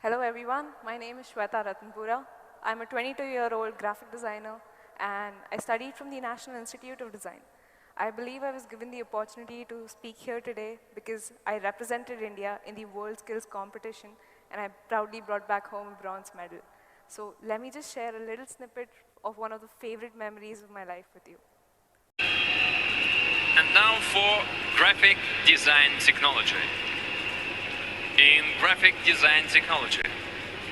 Hello everyone, my name is Shweta Ratanpura. I'm a 22-year-old graphic designer and I studied from the National Institute of Design. I believe I was given the opportunity to speak here today because I represented India in the WorldSkills competition and I proudly brought back home a bronze medal. So let me just share a little snippet of one of the favorite memories of my life with you. And now for graphic design technology. In graphic design technology,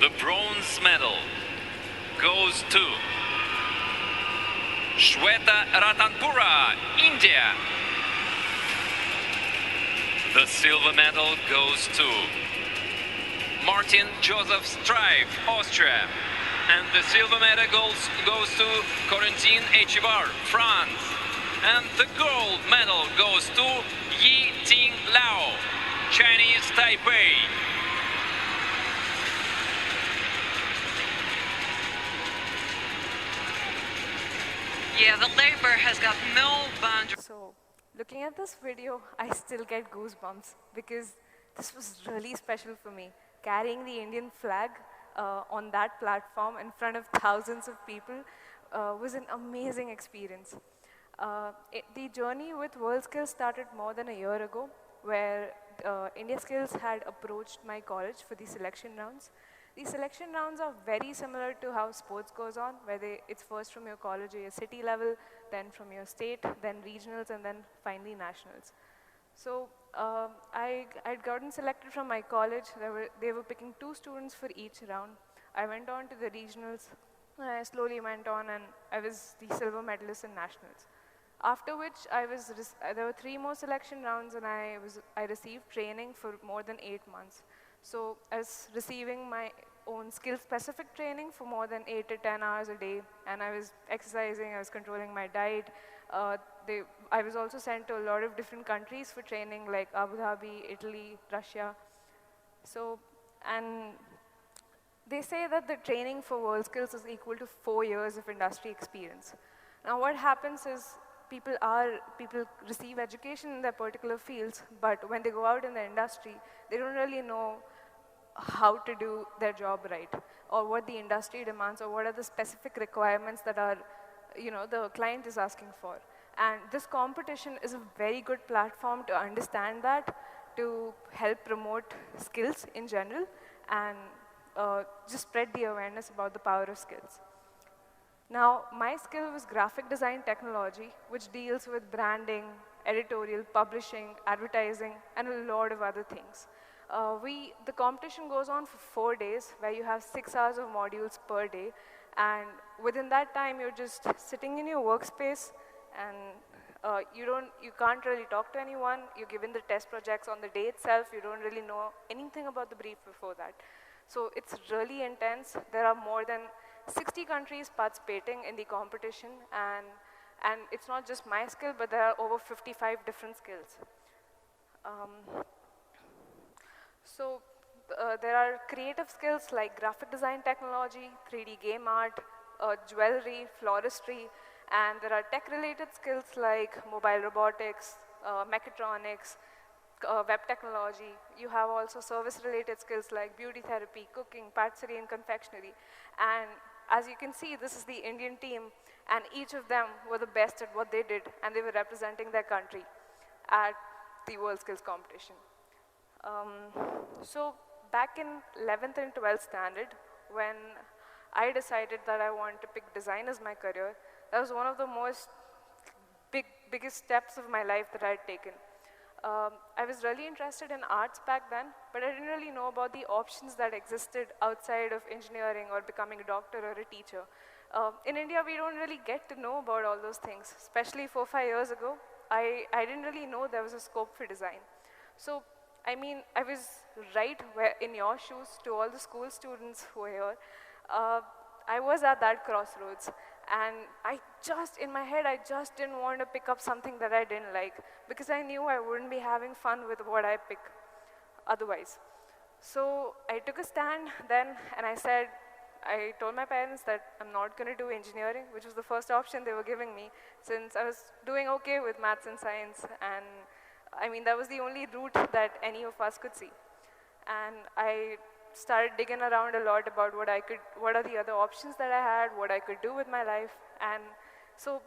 the bronze medal goes to Shweta Ratanpura, India. The silver medal goes to Martin Joseph Strive, Austria. And the silver medal goes to Corentin Echivar, France. And the gold medal goes to Yi Ting Lao, Chinese Taipei. Yeah, the labor has got no boundaries. So, looking at this video, I still get goosebumps because this was really special for me. Carrying the Indian flag on that platform in front of thousands of people was an amazing experience. The journey with WorldSkills started more than a year ago, where India Skills had approached my college for the selection rounds. These selection rounds are very similar to how sports goes on, where it's first from your college or your city level, then from your state, then regionals, and then finally nationals. So I'd gotten selected from my college. They were picking 2 students for each round. I went on to the regionals, and I slowly went on, and I was the silver medalist in nationals. After which, there were 3 more selection rounds, and I received training for more than 8 months. So I was receiving my own skill-specific training for more than 8 to 10 hours a day, and I was exercising, I was controlling my diet. I was also sent to a lot of different countries for training, like Abu Dhabi, Italy, Russia. So, and they say that the training for WorldSkills is equal to 4 years of industry experience. Now, what happens is people receive education in their particular fields, but when they go out in the industry, they don't really know how to do their job right, or what the industry demands, or what are the specific requirements that the client is asking for. And this competition is a very good platform to understand that, to help promote skills in general, and just spread the awareness about the power of skills. Now, my skill was graphic design technology, which deals with branding, editorial, publishing, advertising, and a lot of other things. The competition goes on for 4 days, where you have 6 hours of modules per day. And within that time, you're just sitting in your workspace, and you can't really talk to anyone. You're given the test projects on the day itself. You don't really know anything about the brief before that. So it's really intense. There are more than 60 countries participating in the competition, and it's not just my skill, but there are over 55 different skills. There are creative skills like graphic design technology, 3D game art, jewelry, floristry, and there are tech-related skills like mobile robotics, mechatronics, web technology. You have also service-related skills like beauty therapy, cooking, patisserie, and confectionery. And as you can see, this is the Indian team, and each of them were the best at what they did, and they were representing their country at the WorldSkills competition. So back in 11th and 12th standard, when I decided that I wanted to pick design as my career, that was one of the biggest steps of my life that I had taken. I was really interested in arts back then, but I didn't really know about the options that existed outside of engineering or becoming a doctor or a teacher. In India, we don't really get to know about all those things, especially 4 or 5 years ago. I didn't really know there was a scope for design. So, I mean, I was right in your shoes to all the school students who are here. I was at that crossroads, and in my head, I just didn't want to pick up something that I didn't like, because I knew I wouldn't be having fun with what I pick otherwise. So I took a stand then, and I told my parents that I'm not going to do engineering, which was the first option they were giving me, since I was doing okay with maths and science, and I mean, that was the only route that any of us could see. And I started digging around a lot about what are the other options that I had, what I could do with my life. And so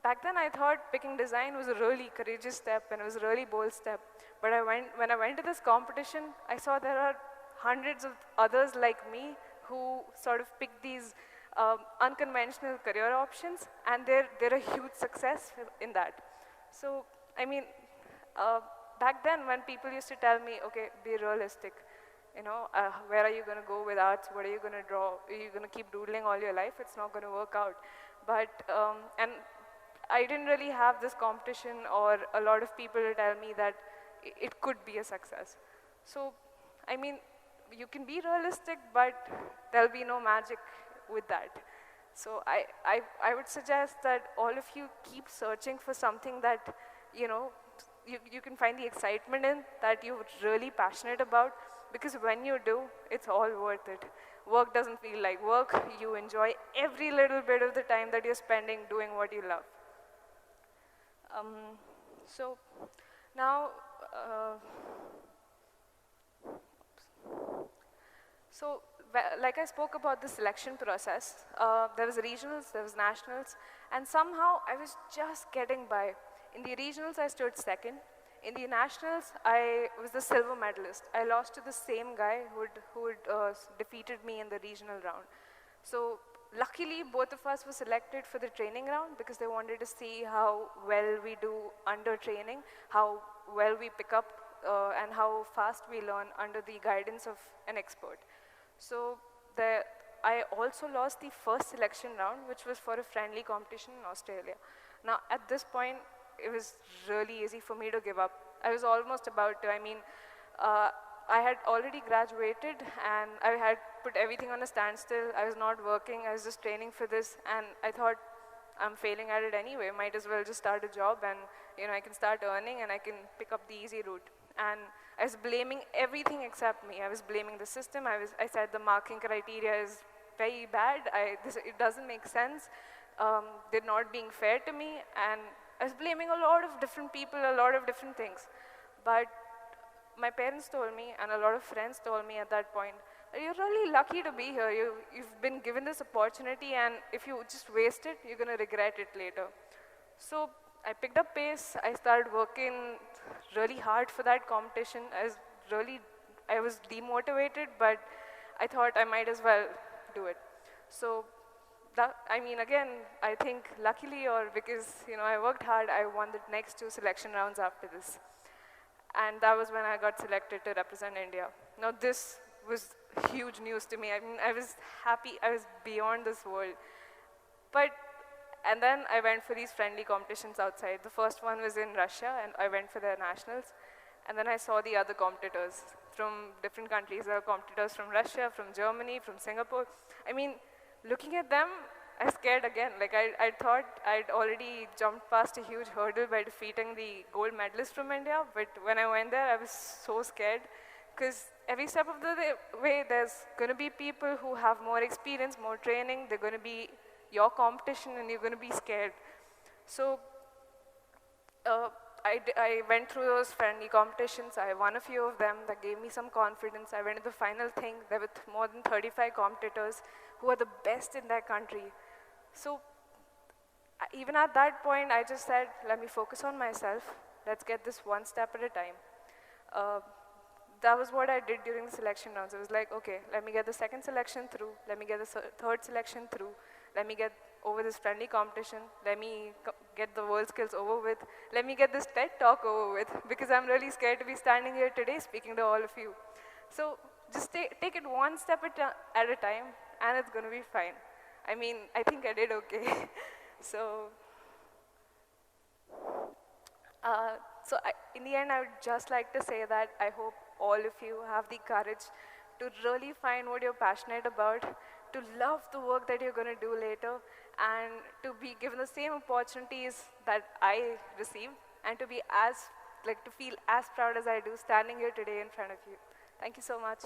back then I thought picking design was a really courageous step and it was a really bold step. But when I went to this competition, I saw there are hundreds of others like me who sort of picked these unconventional career options, and they're a huge success in that. So, I mean, back then when people used to tell me, okay, be realistic, where are you going to go with arts? What are you going to draw? Are you going to keep doodling all your life? It's not going to work out. But, and I didn't really have this competition or a lot of people to tell me that it could be a success. So, I mean, you can be realistic, but there'll be no magic with that. So I would suggest that all of you keep searching for something that, you can find the excitement in, that you're really passionate about, because when you do, it's all worth it. Work doesn't feel like work. You enjoy every little bit of the time that you're spending doing what you love. So now, so like I spoke about the selection process, there was regionals, there was nationals, and somehow I was just getting by. In the regionals, I stood second. In the nationals, I was the silver medalist. I lost to the same guy who had defeated me in the regional round. So luckily, both of us were selected for the training round because they wanted to see how well we do under training, how well we pick up, and how fast we learn under the guidance of an expert. So I also lost the first selection round, which was for a friendly competition in Australia. Now, at this point, it was really easy for me to give up. I was almost about to. I mean, I had already graduated, and I had put everything on a standstill. I was not working. I was just training for this, and I thought, I'm failing at it anyway. Might as well just start a job, and I can start earning, and I can pick up the easy route. And I was blaming everything except me. I was blaming the system. I said the marking criteria is very bad. It doesn't make sense. They're not being fair to me, and I was blaming a lot of different people, a lot of different things. But my parents told me, and a lot of friends told me at that point, you're really lucky to be here. You've been given this opportunity, and if you just waste it, you're going to regret it later. So I picked up pace. I started working really hard for that competition. I was demotivated, but I thought I might as well do it. So again, I think luckily, or because I worked hard, I won the next 2 selection rounds after this. And that was when I got selected to represent India. Now this was huge news to me. I mean, I was happy. I was beyond this world. And then I went for these friendly competitions outside. The first one was in Russia, and I went for their nationals. And then I saw the other competitors from different countries. There were competitors from Russia, from Germany, from Singapore. I mean, looking at them, I was scared again. Like I thought I'd already jumped past a huge hurdle by defeating the gold medalist from India, but when I went there, I was so scared, because every step of the way, there's going to be people who have more experience, more training. They're going to be your competition, and you're going to be scared. So I went through those friendly competitions. I won a few of them. That gave me some confidence. I went to the final thing. There were more than 35 competitors who are the best in their country. So even at that point, I just said, let me focus on myself. Let's get this one step at a time. That was what I did during the selection rounds. It was like, okay, let me get the second selection through. Let me get the third selection through. Let me get over this friendly competition. Let me get the WorldSkills over with. Let me get this TED talk over with, because I'm really scared to be standing here today speaking to all of you. So just take it one step at a time, and it's going to be fine. I mean, I think I did okay. In the end, I would just like to say that I hope all of you have the courage to really find what you're passionate about, to love the work that you're going to do later, and to be given the same opportunities that I received, and to feel as proud as I do standing here today in front of you. Thank you so much.